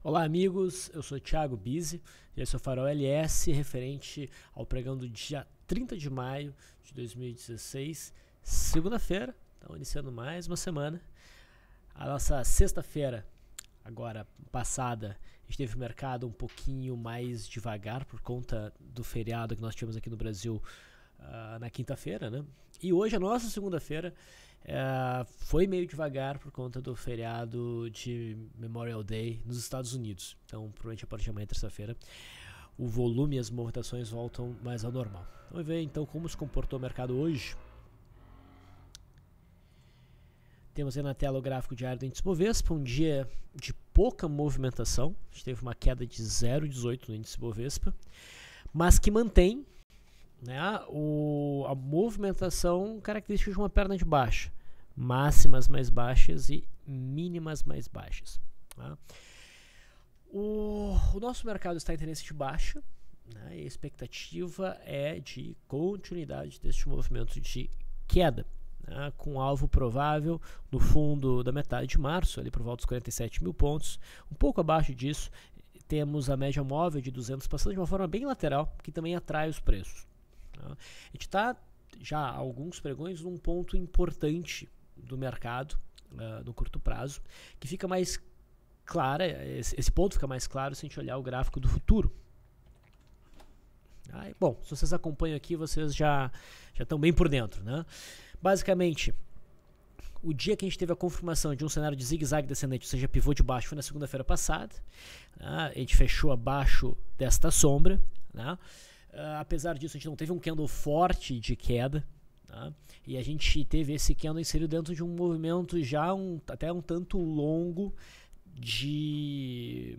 Olá amigos, eu sou Thiago Bizzi e esse é o Farol LS referente ao pregão do dia 30 de maio de 2016, segunda-feira, então iniciando mais uma semana. A nossa sexta-feira, agora passada, a gente teve o mercado um pouquinho mais devagar por conta do feriado que nós tivemos aqui no Brasil na quinta-feira, né? E hoje, a nossa segunda-feira, foi meio devagar por conta do feriado de Memorial Day nos Estados Unidos. Então, provavelmente a partir de amanhã, terça-feira, o volume e as movimentações voltam mais ao normal. Vamos ver então como se comportou o mercado hoje. Temos aí na tela o gráfico diário do índice Bovespa, um dia de pouca movimentação. A gente teve uma queda de 0,18 no índice Bovespa, mas que mantém, né, a movimentação característica de uma perna de baixa, máximas mais baixas e mínimas mais baixas. Tá? O nosso mercado está em tendência de baixa, né, e a expectativa é de continuidade deste movimento de queda, né, com alvo provável no fundo da metade de março, ali por volta dos 47 mil pontos. Um pouco abaixo disso, temos a média móvel de 200 passando de uma forma bem lateral, que também atrai os preços. A gente está já há alguns pregões num ponto importante do mercado no curto prazo, que fica mais clara, esse ponto fica mais claro se a gente olhar o gráfico do futuro. Bom, se vocês acompanham aqui, vocês já estão bem por dentro, né? Basicamente, o dia que a gente teve a confirmação de um cenário de zigue-zague descendente, ou seja, pivô de baixo, foi na segunda-feira passada, né? A gente fechou abaixo desta sombra, né? Apesar disso, a gente não teve um candle forte de queda, tá? E a gente teve esse candle inserido dentro de um movimento já até um tanto longo de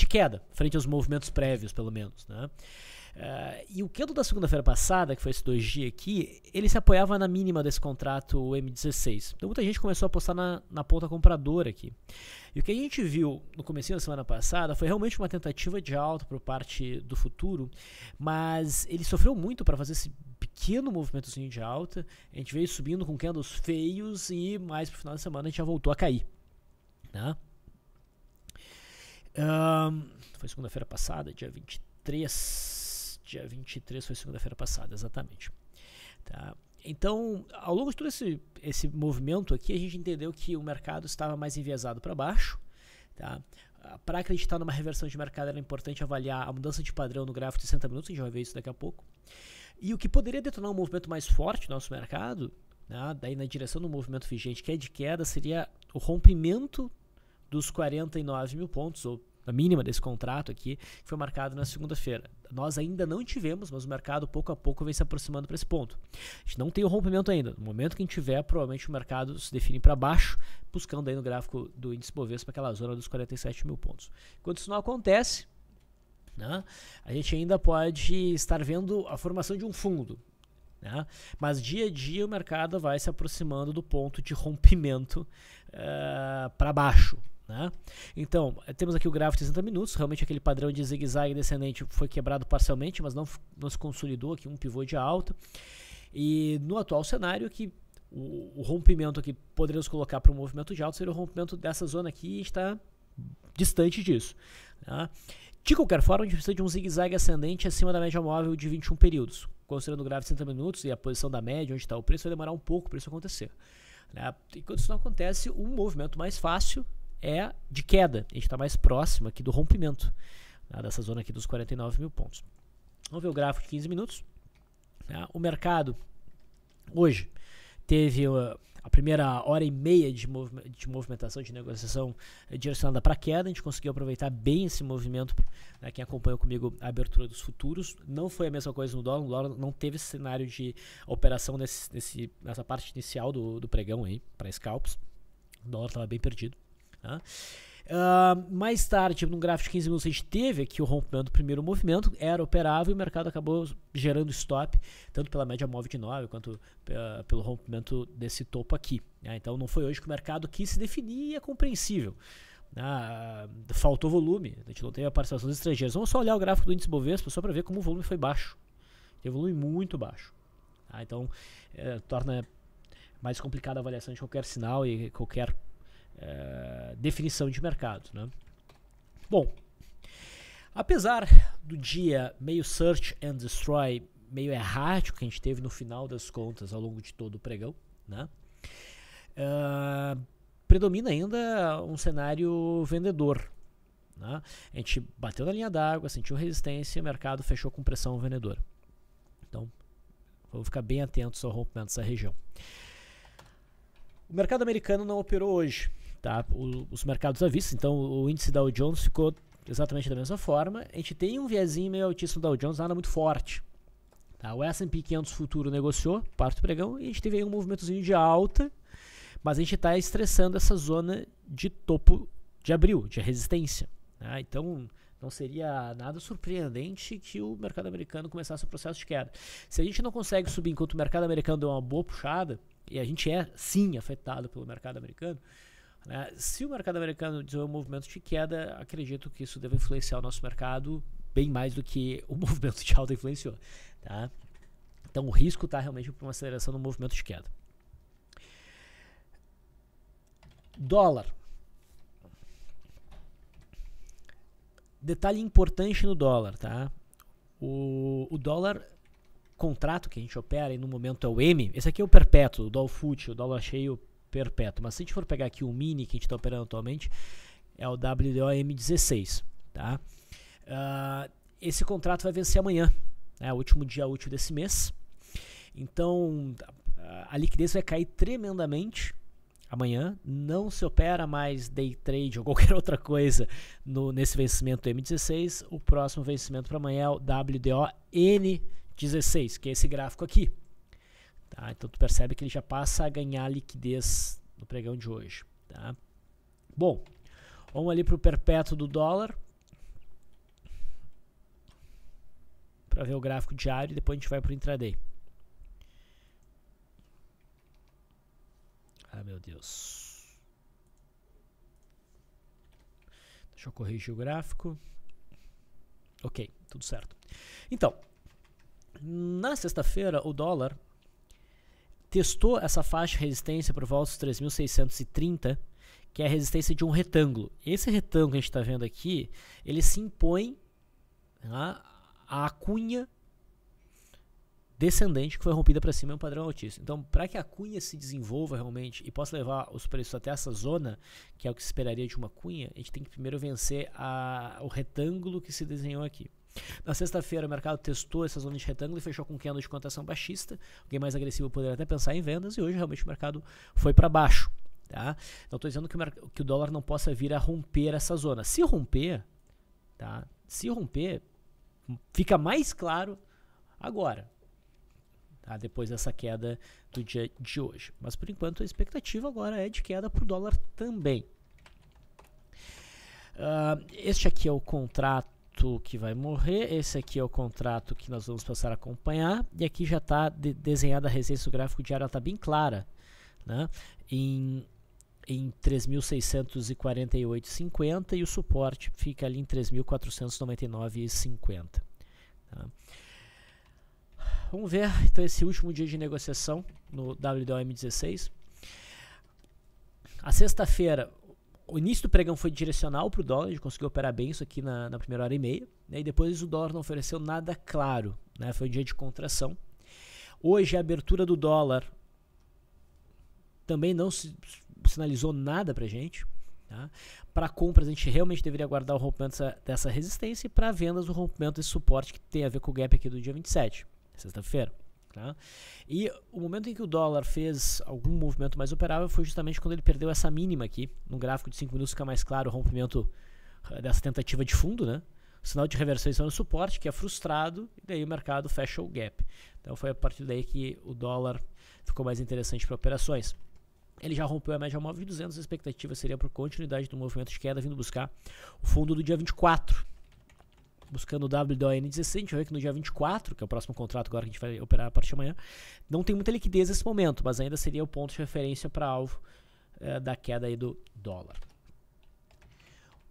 queda, frente aos movimentos prévios, pelo menos, né? E o candle da segunda-feira passada, que foi esse 2G aqui, ele se apoiava na mínima desse contrato M16. Então muita gente começou a apostar na ponta compradora aqui. E o que a gente viu no comecinho da semana passada foi realmente uma tentativa de alta por parte do futuro, mas ele sofreu muito para fazer esse pequeno movimentozinho de alta. A gente veio subindo com candles feios e mais pro final da semana a gente já voltou a cair, né? Foi segunda-feira passada, dia 23. Dia 23 foi segunda-feira passada, exatamente. Tá? Então, ao longo de todo esse movimento aqui, a gente entendeu que o mercado estava mais enviesado para baixo. Tá? Para acreditar numa reversão de mercado, era importante avaliar a mudança de padrão no gráfico de 60 minutos, a gente vai ver isso daqui a pouco. E o que poderia detonar um movimento mais forte no nosso mercado, né, daí na direção do movimento vigente, que é de queda, seria o rompimento dos 49 mil pontos, ou a mínima desse contrato aqui, que foi marcado na segunda-feira. Nós ainda não tivemos, mas o mercado pouco a pouco vem se aproximando para esse ponto. A gente não tem o rompimento ainda. No momento que a gente tiver, provavelmente o mercado se define para baixo, buscando aí no gráfico do índice Bovespa aquela zona dos 47 mil pontos. Enquanto isso não acontece, né, a gente ainda pode estar vendo a formação de um fundo, né, mas dia a dia o mercado vai se aproximando do ponto de rompimento para baixo. Né? Então, temos aqui o gráfico de 60 minutos, realmente aquele padrão de zigue-zague descendente foi quebrado parcialmente, mas não se consolidou aqui um pivô de alta. E no atual cenário, aqui, o rompimento que poderíamos colocar para um movimento de alta seria o rompimento dessa zona aqui, e a gente está distante disso. Né? De qualquer forma, a gente precisa de um zigue-zague ascendente acima da média móvel de 21 períodos. Considerando o gráfico de 60 minutos e a posição da média, onde está o preço, vai demorar um pouco para isso acontecer. Né? E quando isso não acontece, um movimento mais fácil é de queda. A gente está mais próximo aqui do rompimento, né, dessa zona aqui dos 49 mil pontos. Vamos ver o gráfico de 15 minutos. Né? O mercado hoje teve a primeira hora e meia de movimentação, de negociação direcionada para queda. A gente conseguiu aproveitar bem esse movimento, né, quem acompanhou comigo a abertura dos futuros. Não foi a mesma coisa no dólar. O dólar não teve esse cenário de operação nessa parte inicial do pregão aí para scalps. O dólar estava bem perdido. Mais tarde, no gráfico de 15 minutos, a gente teve aqui o rompimento do primeiro movimento, era operável e o mercado acabou gerando stop, tanto pela média móvel de 9 quanto pelo rompimento desse topo aqui. Então não foi hoje que o mercado quis se definir, e é compreensível. Faltou volume, a gente não teve a participação dos estrangeiros. Vamos só olhar o gráfico do índice Bovespa só para ver como o volume foi baixo. Teve volume muito baixo. Então torna mais complicada a avaliação de qualquer sinal e qualquer definição de mercado, né? Bom, apesar do dia meio search and destroy, meio errático que a gente teve no final das contas ao longo de todo o pregão, né? Predomina ainda um cenário vendedor, né? A gente bateu na linha d'água, sentiu resistência e o mercado fechou com pressão vendedora. Então, vamos ficar bem atentos ao rompimento dessa região. O mercado americano não operou hoje, tá? Os mercados à vista, então o índice Dow Jones ficou exatamente da mesma forma. A gente tem um viezinho meio altista no Dow Jones, nada muito forte. Tá? O S&P 500 futuro negociou, parte do pregão, e a gente teve aí um movimentozinho de alta, mas a gente está estressando essa zona de topo de abril, de resistência. Tá? Então, não seria nada surpreendente que o mercado americano começasse o processo de queda. Se a gente não consegue subir enquanto o mercado americano deu uma boa puxada, e a gente é sim afetado pelo mercado americano, né? Se o mercado americano desenvolver um movimento de queda, acredito que isso deve influenciar o nosso mercado bem mais do que o movimento de alta influenciou. Tá? Então o risco está realmente para uma aceleração no movimento de queda. Dólar. Detalhe importante no dólar, tá? O dólar contrato que a gente opera e no momento é o M, esse aqui é o perpétuo, o dólar fut, o dólar cheio perpétuo, mas se a gente for pegar aqui o mini que a gente está operando atualmente, é o WDO M16, tá? Esse contrato vai vencer amanhã, né, o último dia útil desse mês, então a liquidez vai cair tremendamente amanhã, não se opera mais day trade ou qualquer outra coisa nesse vencimento do M16, o próximo vencimento para amanhã é o WDO N16, que é esse gráfico aqui. Tá? Então tu percebe que ele já passa a ganhar liquidez no pregão de hoje. Tá? Bom, vamos ali para o perpétuo do dólar para ver o gráfico diário e depois a gente vai para o intraday. Ah, meu Deus. Deixa eu corrigir o gráfico. Ok, tudo certo. Então, na sexta-feira o dólar testou essa faixa de resistência por volta dos 3.630, que é a resistência de um retângulo. Esse retângulo que a gente está vendo aqui, ele se impõe à cunha descendente que foi rompida para cima, é um padrão altíssimo. Então, para que a cunha se desenvolva realmente e possa levar os preços até essa zona, que é o que se esperaria de uma cunha, a gente tem que primeiro vencer o retângulo que se desenhou aqui. Na sexta-feira o mercado testou essa zona de retângulo e fechou com candle de cotação baixista. Alguém mais agressivo poderia até pensar em vendas e hoje realmente o mercado foi para baixo. Tá? Não estou dizendo que o dólar não possa vir a romper essa zona. Se romper, tá? Fica mais claro agora, tá? Depois dessa queda do dia de hoje. Mas por enquanto a expectativa agora é de queda para o dólar também. Este aqui é o contrato que vai morrer, esse aqui é o contrato que nós vamos passar a acompanhar, e aqui já está desenhada a resistência do gráfico diário, ela está bem clara, né? em 3.648,50 e o suporte fica ali em 3.499,50. Tá? Vamos ver então esse último dia de negociação no WDOM16. A sexta-feira, o início do pregão foi direcional para o dólar, a gente conseguiu operar bem isso aqui na primeira hora e meia, né, e depois o dólar não ofereceu nada claro, né, foi um dia de contração. Hoje a abertura do dólar também não sinalizou nada para a gente. Tá? Para compras a gente realmente deveria aguardar o rompimento dessa resistência e para vendas o rompimento desse suporte que tem a ver com o gap aqui do dia 27, sexta-feira. Tá? E o momento em que o dólar fez algum movimento mais operável foi justamente quando ele perdeu essa mínima aqui. No gráfico de 5 minutos fica mais claro o rompimento dessa tentativa de fundo, né? O sinal de reversão está no suporte, que é frustrado, e daí o mercado fecha o gap. Então foi a partir daí que o dólar ficou mais interessante para operações. Ele já rompeu a média móvel de 200, a expectativa seria por continuidade do movimento de queda, vindo buscar o fundo do dia 24. Buscando o WDON16, a gente vai ver que no dia 24, que é o próximo contrato agora que a gente vai operar a partir de amanhã, não tem muita liquidez nesse momento, mas ainda seria o ponto de referência para alvo da queda aí do dólar.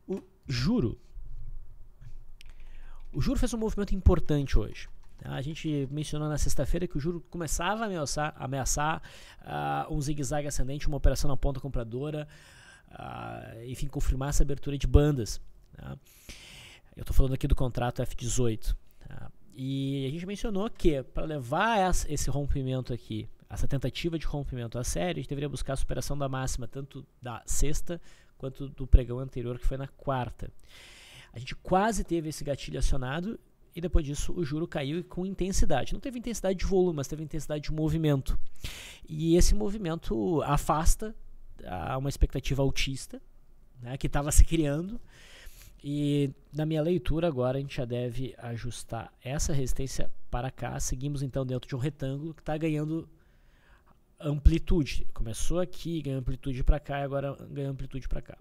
O juro fez um movimento importante hoje. A gente mencionou na sexta-feira que o juro começava a ameaçar um zigue-zague ascendente, uma operação na ponta compradora, enfim, confirmar essa abertura de bandas. Tá? Eu estou falando aqui do contrato F18. Tá? E a gente mencionou que para levar esse rompimento aqui, essa tentativa de rompimento a sério, a gente deveria buscar a superação da máxima, tanto da sexta quanto do pregão anterior, que foi na quarta. A gente quase teve esse gatilho acionado e depois disso o juro caiu com intensidade. Não teve intensidade de volume, mas teve intensidade de movimento. E esse movimento afasta uma expectativa altista, né, que estava se criando. E na minha leitura agora a gente já deve ajustar essa resistência para cá. Seguimos então dentro de um retângulo que está ganhando amplitude. Começou aqui, ganhou amplitude para cá e agora ganhou amplitude para cá.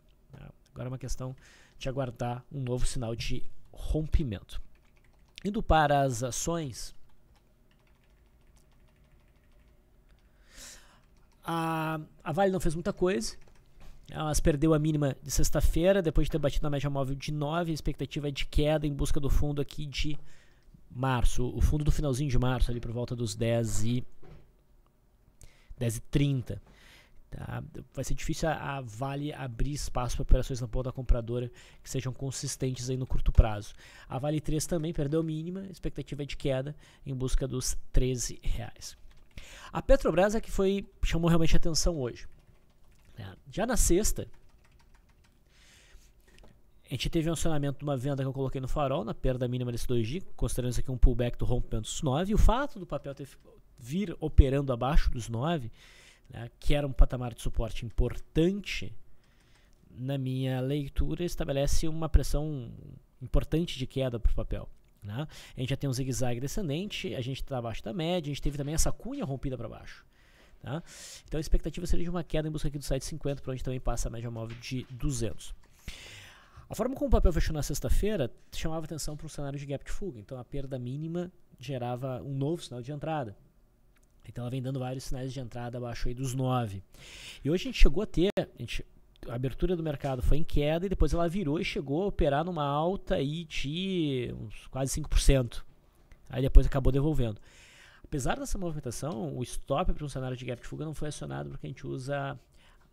Agora é uma questão de aguardar um novo sinal de rompimento. Indo para as ações, a Vale não fez muita coisa. Elas perdeu a mínima de sexta-feira, depois de ter batido na média móvel de 9, a expectativa é de queda em busca do fundo aqui de março, o fundo do finalzinho de março, ali por volta dos 10h30. Tá? Vai ser difícil a Vale abrir espaço para operações na ponta compradora que sejam consistentes aí no curto prazo. A Vale 3 também perdeu a mínima, a expectativa é de queda em busca dos R$13. A Petrobras é que chamou realmente a atenção hoje. Já na sexta, a gente teve um acionamento de uma venda que eu coloquei no farol, na perda mínima desse 2G, considerando isso aqui um pullback do rompimento dos 9, e o fato do papel vir operando abaixo dos 9, né, que era um patamar de suporte importante, na minha leitura, estabelece uma pressão importante de queda para o papel. Né? A gente já tem um zigue-zague descendente, a gente está abaixo da média, a gente teve também essa cunha rompida para baixo. Tá? Então a expectativa seria de uma queda em busca aqui do site 50, para onde também passa a média móvel de 200. A forma como o papel fechou na sexta-feira chamava atenção para um cenário de gap de fuga. Então a perda mínima gerava um novo sinal de entrada. Então ela vem dando vários sinais de entrada abaixo aí dos 9. E hoje a gente chegou a ter, a abertura do mercado foi em queda e depois ela virou e chegou a operar numa alta aí de uns quase 5%. Aí depois acabou devolvendo. Apesar dessa movimentação, o stop para um cenário de gap de fuga não foi acionado porque a gente usa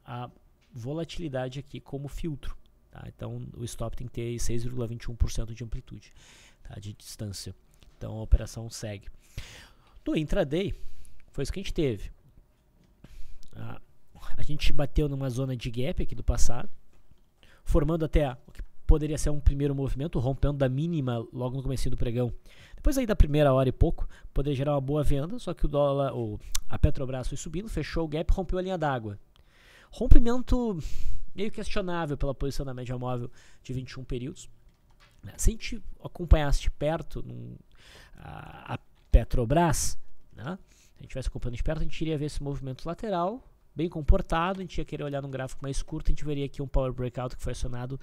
a volatilidade aqui como filtro. Tá? Então o stop tem que ter 6,21% de amplitude, tá? De distância. Então a operação segue. No intraday, foi isso que a gente teve. A gente bateu numa zona de gap aqui do passado, formando até o que poderia ser um primeiro movimento, rompendo da mínima logo no começo do pregão. Depois aí da primeira hora e pouco, poderia gerar uma boa venda, só que o dólar, a Petrobras foi subindo, fechou o gap, rompeu a linha d'água. Rompimento meio questionável pela posição da média móvel de 21 períodos. Se a gente acompanhasse de perto a Petrobras, né, se a gente estivesse acompanhando de perto, a gente iria ver esse movimento lateral, bem comportado, a gente ia querer olhar num gráfico mais curto, a gente veria aqui um Power Breakout que foi acionado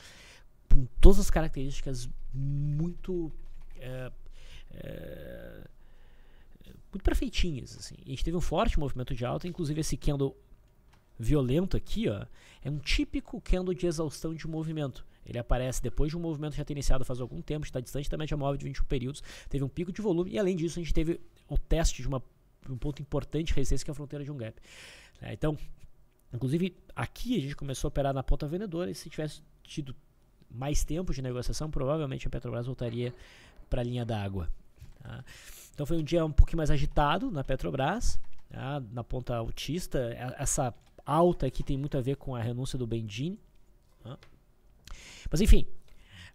com todas as características muito perfeitinhas, assim. A gente teve um forte movimento de alta, inclusive esse candle violento aqui, ó, é um típico candle de exaustão de movimento. Ele aparece depois de um movimento já ter iniciado faz algum tempo, está distante da média móvel de 21 períodos, teve um pico de volume e além disso a gente teve o teste de um ponto importante de resistência que é a fronteira de um gap. Então, inclusive aqui a gente começou a operar na ponta vendedora e se tivesse tido mais tempo de negociação, provavelmente a Petrobras voltaria para a linha d'água. Tá? Então foi um dia um pouquinho mais agitado na Petrobras, tá? Na ponta altista. Essa alta aqui tem muito a ver com a renúncia do Bendini. Tá? Mas enfim,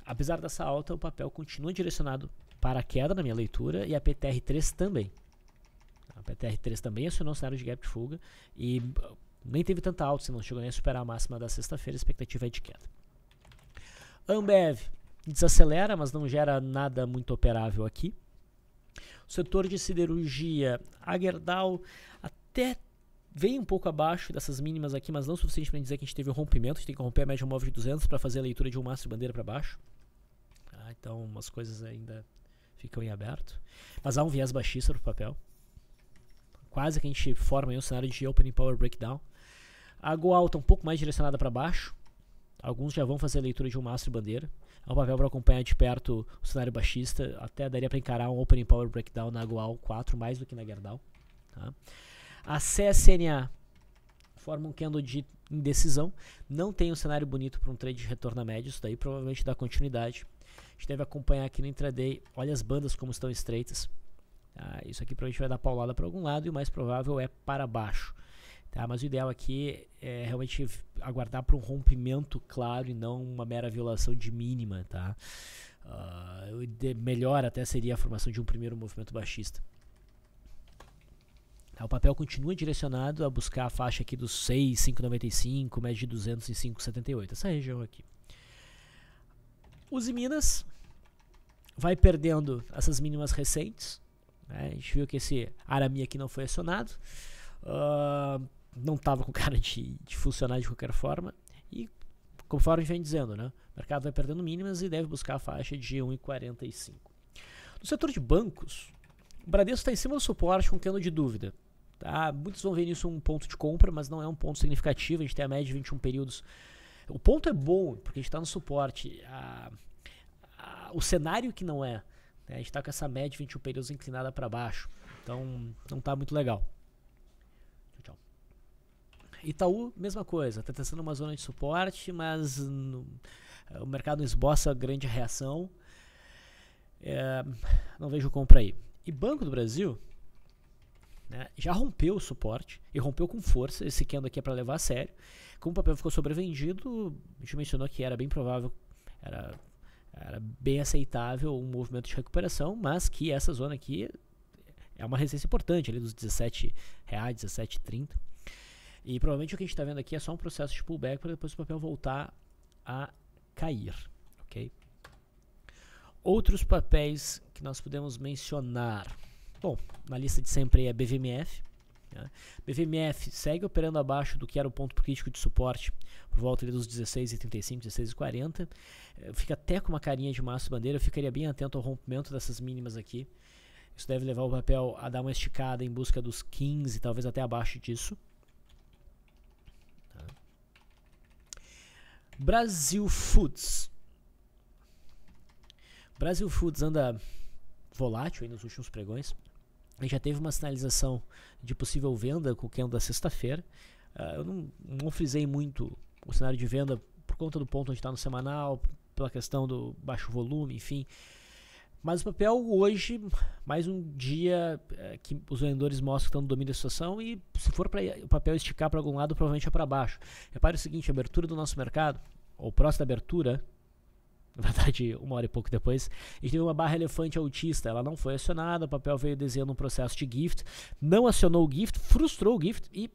apesar dessa alta, o papel continua direcionado para a queda na minha leitura e a PTR3 também. A PTR3 também acionou um cenário de gap de fuga e nem teve tanta alta, se não chegou nem a superar a máxima da sexta-feira, a expectativa é de queda. Ambev desacelera, mas não gera nada muito operável aqui. O setor de siderurgia, a Gerdau até veio um pouco abaixo dessas mínimas aqui, mas não o suficiente para dizer que a gente teve um rompimento. A gente tem que romper a média móvel de 200 para fazer a leitura de um mastro de bandeira para baixo. Então, umas coisas ainda ficam em aberto. Mas há um viés baixista no papel. Quase que a gente forma aí um cenário de opening power breakdown. A Goal está um pouco mais direcionada para baixo. Alguns já vão fazer a leitura de um mastro de bandeira. É um papel para acompanhar de perto o cenário baixista. Até daria para encarar um opening power breakdown na Goal 4 mais do que na Gerdau. Tá? A CSNA forma um candle de indecisão. Não tem um cenário bonito para um trade de retorno a médio, isso daí provavelmente dá continuidade. A gente deve acompanhar aqui no intraday, olha as bandas como estão estreitas. Tá? Isso aqui provavelmente vai dar paulada para algum lado e o mais provável é para baixo. Tá? Mas o ideal aqui é realmente aguardar para um rompimento claro e não uma mera violação de mínima. Tá? Melhor até seria a formação de um primeiro movimento baixista. O papel continua direcionado a buscar a faixa aqui dos 6,595, média de 200 e 5,78, essa região aqui. Uzi Minas vai perdendo essas mínimas recentes, né? A gente viu que esse Arami aqui não foi acionado, não estava com cara de funcionar de qualquer forma, e conforme a gente vem dizendo, né? O mercado vai perdendo mínimas e deve buscar a faixa de 1,45. No setor de bancos, o Bradesco está em cima do suporte com candle de dúvida. Tá? Muitos vão ver nisso um ponto de compra, mas não é um ponto significativo. A gente tem a média de 21 períodos. O ponto é bom, porque a gente está no suporte. O cenário que não é, né? A gente está com essa média de 21 períodos inclinada para baixo. Então, não está muito legal. Tchau. Itaú, mesma coisa. Está testando uma zona de suporte, mas o mercado não esboça grande reação. Não vejo compra aí. E Banco do Brasil, né, já rompeu o suporte e rompeu com força. Esse candle aqui é para levar a sério. Como o papel ficou sobrevendido, a gente mencionou que era bem provável, era bem aceitável um movimento de recuperação, mas que essa zona aqui é uma resistência importante, ali dos R$17, R$17,30. E provavelmente o que a gente está vendo aqui é só um processo de pullback para depois o papel voltar a cair. Okay? Outros papéis que nós podemos mencionar. Bom, na lista de sempre é BVMF. Né? BVMF segue operando abaixo do que era o ponto crítico de suporte, por volta dos 16,35, 16,40. Fica até com uma carinha de massa bandeira. Eu ficaria bem atento ao rompimento dessas mínimas aqui. Isso deve levar o papel a dar uma esticada em busca dos 15, talvez até abaixo disso. Tá. Brasil Foods. Brasil Foods anda volátil aí nos últimos pregões. A gente já teve uma sinalização de possível venda com o candle da sexta-feira. Eu não frisei muito o cenário de venda por conta do ponto onde está no semanal, pela questão do baixo volume, enfim. Mas o papel hoje, mais um dia que os vendedores mostram que estão no domínio da situação, e se for para o papel esticar para algum lado, provavelmente é para baixo. Repare o seguinte, a abertura do nosso mercado, ou próximo da abertura, na verdade, uma hora e pouco depois, a gente teve uma barra elefante altista, ela não foi acionada, o papel veio desenhando um processo de gift, não acionou o gift, frustrou o gift e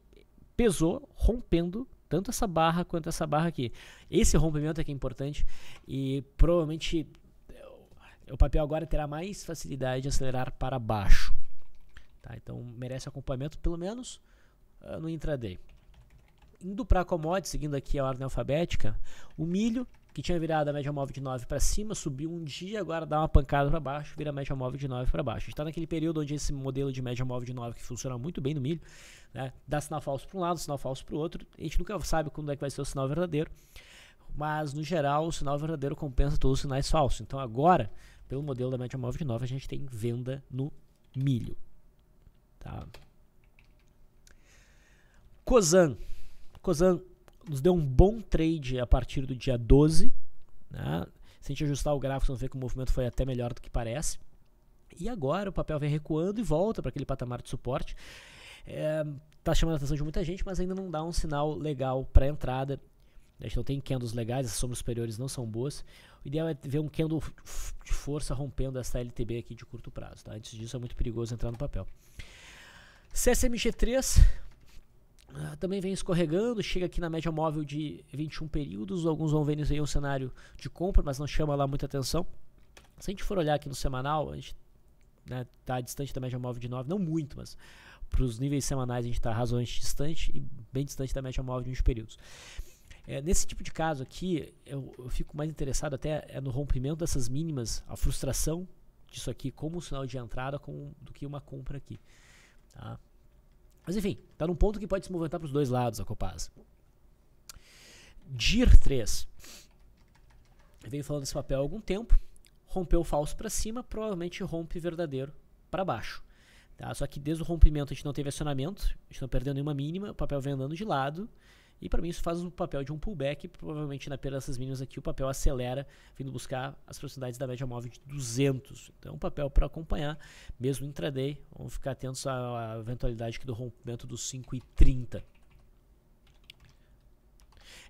pesou, rompendo tanto essa barra quanto essa barra aqui. Esse rompimento é que é importante e provavelmente o papel agora terá mais facilidade de acelerar para baixo. Tá? Então merece acompanhamento, pelo menos no intraday. Indo para a commodity, seguindo aqui a ordem alfabética, o milho, que tinha virado a média móvel de 9 para cima, subiu um dia, agora dá uma pancada para baixo, vira a média móvel de 9 para baixo. A gente está naquele período onde esse modelo de média móvel de 9 que funciona muito bem no milho, né, dá sinal falso para um lado, sinal falso para o outro, a gente nunca sabe quando é que vai ser o sinal verdadeiro, mas no geral o sinal verdadeiro compensa todos os sinais falsos. Então agora, pelo modelo da média móvel de 9, a gente tem venda no milho. Tá? Cosan nos deu um bom trade a partir do dia 12. Né? Se a gente ajustar o gráfico, vamos ver que o movimento foi até melhor do que parece. E agora o papel vem recuando e volta para aquele patamar de suporte. Está chamando a atenção de muita gente, mas ainda não dá um sinal legal para a entrada. A gente não tem candles legais, as sombras superiores não são boas. O ideal é ver um candle de força rompendo essa LTB aqui de curto prazo. Tá? Antes disso é muito perigoso entrar no papel. CSMG3 também vem escorregando, chega aqui na média móvel de 21 períodos. Alguns vão ver nisso aí um cenário de compra, mas não chama lá muita atenção. Se a gente for olhar aqui no semanal, a gente está distante da média móvel de 9, não muito, mas para os níveis semanais a gente está razoavelmente distante e bem distante da média móvel de 20 períodos. Nesse tipo de caso aqui, eu fico mais interessado até no rompimento dessas mínimas, a frustração disso aqui como um sinal de entrada do que uma compra aqui. Tá? Mas enfim, está num ponto que pode se movimentar para os dois lados a Copasa. DIR3 veio falando desse papel há algum tempo, rompeu falso para cima, provavelmente rompe verdadeiro para baixo. Tá? Só que desde o rompimento a gente não teve acionamento, a gente não perdeu nenhuma mínima, o papel vem andando de lado. E para mim isso faz o papel de um pullback, provavelmente na perda dessas mínimas aqui o papel acelera, vindo buscar as proximidades da média móvel de 200. Então é um papel para acompanhar, mesmo intraday, vamos ficar atentos à eventualidade aqui do rompimento dos 5,30.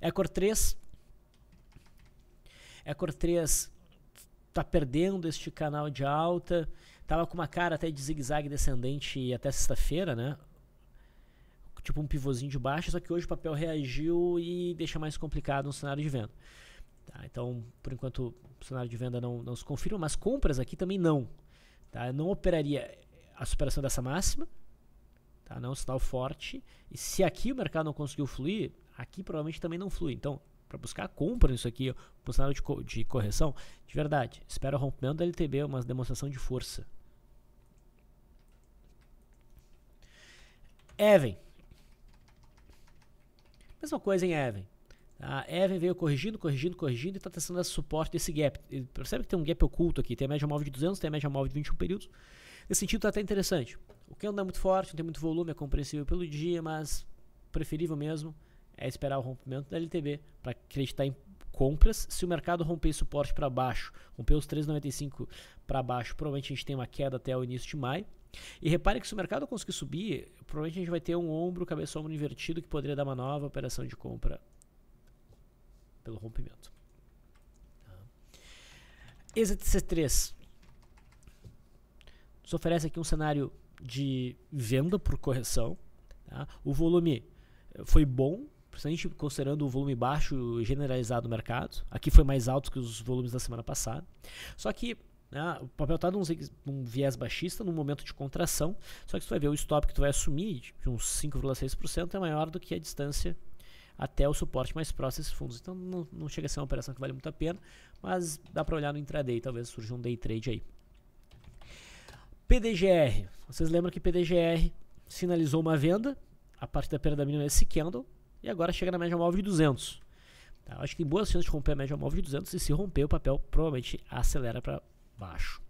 Ecor 3 está perdendo este canal de alta, estava com uma cara até de zigue-zague descendente até sexta-feira, né? Tipo um pivôzinho de baixa, só que hoje o papel reagiu e deixa mais complicado no cenário de venda. Tá, então, por enquanto, o cenário de venda não se confirma, mas compras aqui também não. Tá? Eu não operaria a superação dessa máxima, tá? Não é um sinal forte. E se aqui o mercado não conseguiu fluir, aqui provavelmente também não flui. Então, para buscar compra nisso aqui, no cenário de correção, de verdade, espera o rompimento da LTB, uma demonstração de força. Even. Mesma coisa em Even. A Even veio corrigindo e está testando esse suporte desse gap. Percebe que tem um gap oculto aqui. Tem a média móvel de 200, tem a média móvel de 21 períodos. Nesse sentido está até interessante. O candle não é muito forte, não tem muito volume, é compreensível pelo dia, mas preferível mesmo é esperar o rompimento da LTB para acreditar em compras. Se o mercado romper suporte para baixo, romper os 3,95 para baixo, provavelmente a gente tem uma queda até o início de maio. E repare que se o mercado conseguir subir, provavelmente a gente vai ter um ombro, cabeça-ombro invertido que poderia dar uma nova operação de compra pelo rompimento. EZTC3 nos oferece aqui um cenário de venda por correção. Tá? O volume foi bom, principalmente considerando o volume baixo generalizado do mercado. Aqui foi mais alto que os volumes da semana passada. Só que o papel está num viés baixista, num momento de contração, só que você vai ver o stop que tu vai assumir, de uns 5,6%, é maior do que a distância até o suporte mais próximo desses fundos. Então não chega a ser uma operação que vale muito a pena, mas dá para olhar no intraday, talvez surja um day trade aí. PDGR, vocês lembram que PDGR sinalizou uma venda a partir da perda mínima desse candle e agora chega na média móvel de 200. Tá? Acho que tem boas chances de romper a média móvel de 200 e se romper o papel provavelmente acelera para baixo.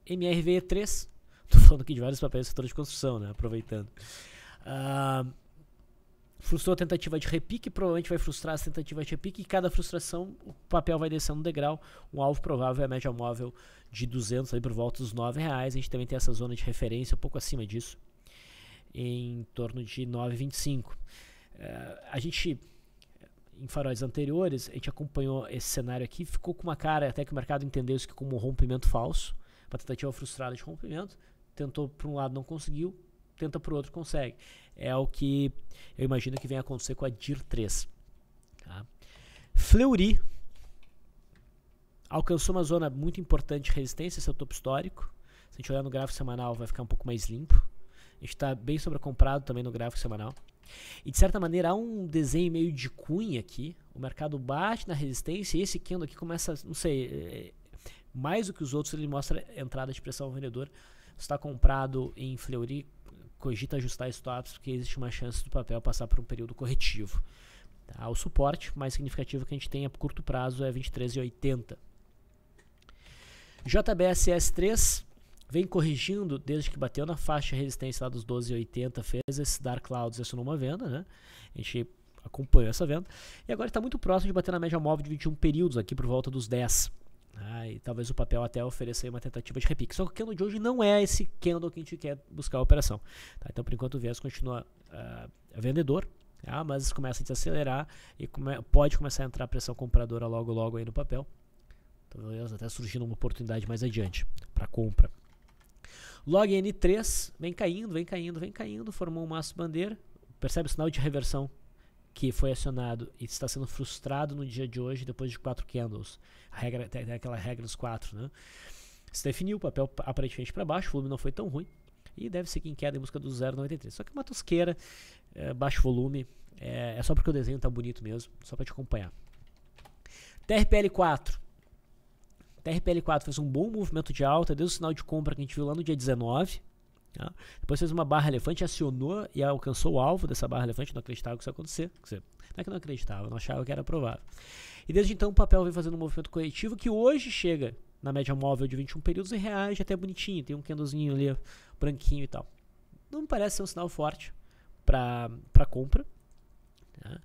MRVE3, estou falando aqui de vários papéis do setor de construção, né? Aproveitando. Frustrou a tentativa de repique, provavelmente vai frustrar as tentativas de repique e cada frustração o papel vai descendo um degrau. Um alvo provável é a média móvel de 200, aí por volta dos R$9. A gente também tem essa zona de referência um pouco acima disso, em torno de 9,25. A gente, em faróis anteriores, a gente acompanhou esse cenário aqui, ficou com uma cara, até que o mercado entendeu isso como um rompimento falso, uma tentativa frustrada de rompimento, tentou por um lado, não conseguiu, tenta por outro, consegue. É o que eu imagino que venha acontecer com a DIR3. Tá? Fleury alcançou uma zona muito importante de resistência, esse é o topo histórico. Se a gente olhar no gráfico semanal, vai ficar um pouco mais limpo. A gente está bem sobrecomprado também no gráfico semanal. E de certa maneira há um desenho meio de cunha aqui. O mercado bate na resistência e esse candle aqui começa, não sei, mais do que os outros, ele mostra entrada de pressão ao vendedor. Está comprado em Fleury, cogita ajustar stops porque existe uma chance do papel passar por um período corretivo. Tá? O suporte mais significativo que a gente tem a curto prazo é 23,80. JBSS3 vem corrigindo desde que bateu na faixa de resistência lá dos 12,80, fez esse Dark Clouds, acionou uma venda, né? A gente acompanhou essa venda. E agora está muito próximo de bater na média móvel de 21 períodos, aqui por volta dos 10. E talvez o papel até ofereça aí uma tentativa de repique. Só que o candle de hoje não é esse candle que a gente quer buscar a operação. Tá? Então, por enquanto, o viés continua vendedor, mas começa a desacelerar e pode começar a entrar pressão compradora logo aí no papel. Talvez até surgindo uma oportunidade mais adiante para compra. Log N3 vem caindo, formou um maço bandeira. Percebe o sinal de reversão que foi acionado e está sendo frustrado no dia de hoje depois de 4 candles. Tem aquela regra dos 4, né? Se definiu o papel aparentemente para baixo, o volume não foi tão ruim e deve seguir em queda em busca do 0,93. Só que uma tosqueira, baixo volume, é só porque o desenho está bonito mesmo, só para te acompanhar. TRPL4 fez um bom movimento de alta, desde o sinal de compra que a gente viu lá no dia 19. Tá? Depois fez uma barra elefante, acionou e alcançou o alvo dessa barra elefante. Não acreditava que isso ia acontecer. Não é que não acreditava, não achava que era provável. E desde então o papel vem fazendo um movimento corretivo que hoje chega na média móvel de 21 períodos e reage até bonitinho. Tem um candlezinho ali branquinho e tal. Não me parece ser um sinal forte para compra, tá?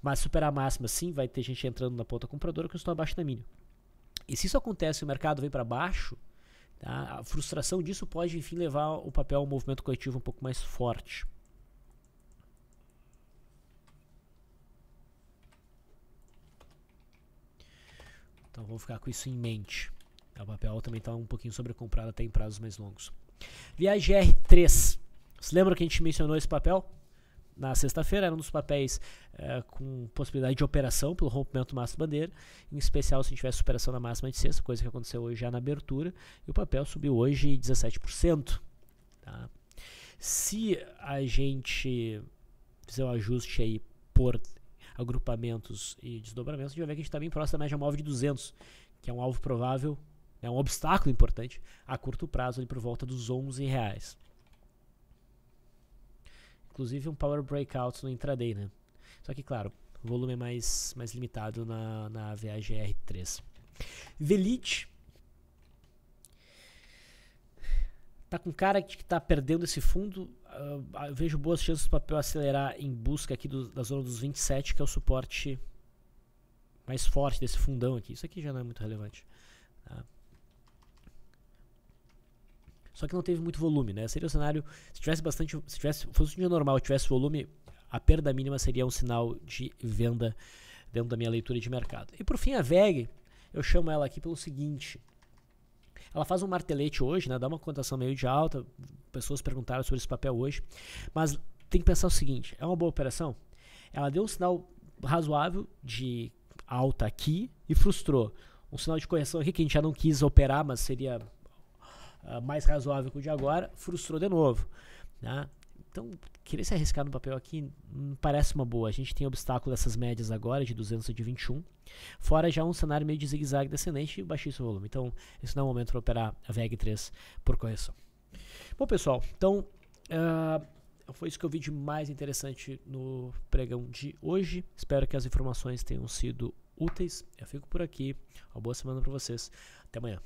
Mas superar a máxima sim, vai ter gente entrando na ponta compradora que eu estou abaixo da mínima. E se isso acontece e o mercado vem para baixo, tá? A frustração disso pode enfim levar o papel ao movimento corretivo um pouco mais forte. Então vamos ficar com isso em mente. O papel também está um pouquinho sobrecomprado até em prazos mais longos. Viagem R3. Você lembra que a gente mencionou esse papel? Na sexta-feira era um dos papéis com possibilidade de operação pelo rompimento máximo bandeira, em especial se tivesse superação da máxima de sexta, coisa que aconteceu hoje já na abertura, e o papel subiu hoje 17%. Tá? Se a gente fizer um ajuste aí por agrupamentos e desdobramentos, a gente vai ver que a gente está bem próximo da média móvel de 200, que é um alvo provável, é um obstáculo importante a curto prazo, ali por volta dos R$11. Inclusive um power breakout no intraday, né? Só que, claro, o volume é mais limitado na VAGR3. Velite tá com cara que tá perdendo esse fundo. Eu vejo boas chances do papel acelerar em busca aqui da zona dos 27, que é o suporte mais forte desse fundão aqui. Isso aqui já não é muito relevante, tá? Só que não teve muito volume, né? Seria o cenário, se fosse um dia normal, tivesse volume, a perda mínima seria um sinal de venda dentro da minha leitura de mercado. E por fim a VEG, eu chamo ela aqui pelo seguinte: ela faz um martelete hoje, né? Dá uma cotação meio de alta, pessoas perguntaram sobre esse papel hoje, mas tem que pensar o seguinte: é uma boa operação? Ela deu um sinal razoável de alta aqui e frustrou. Um sinal de correção aqui que a gente já não quis operar, mas seria mais razoável que o de agora, frustrou de novo, né? Então, querer se arriscar no papel aqui parece uma boa. A gente tem obstáculo dessas médias agora, de 200 e de 21, fora já um cenário meio de zigue-zague descendente e baixíssimo volume. Então, esse não é o momento para operar a VEG3 por correção. Bom, pessoal, então foi isso que eu vi de mais interessante no pregão de hoje. Espero que as informações tenham sido úteis. Eu fico por aqui. Uma boa semana para vocês. Até amanhã.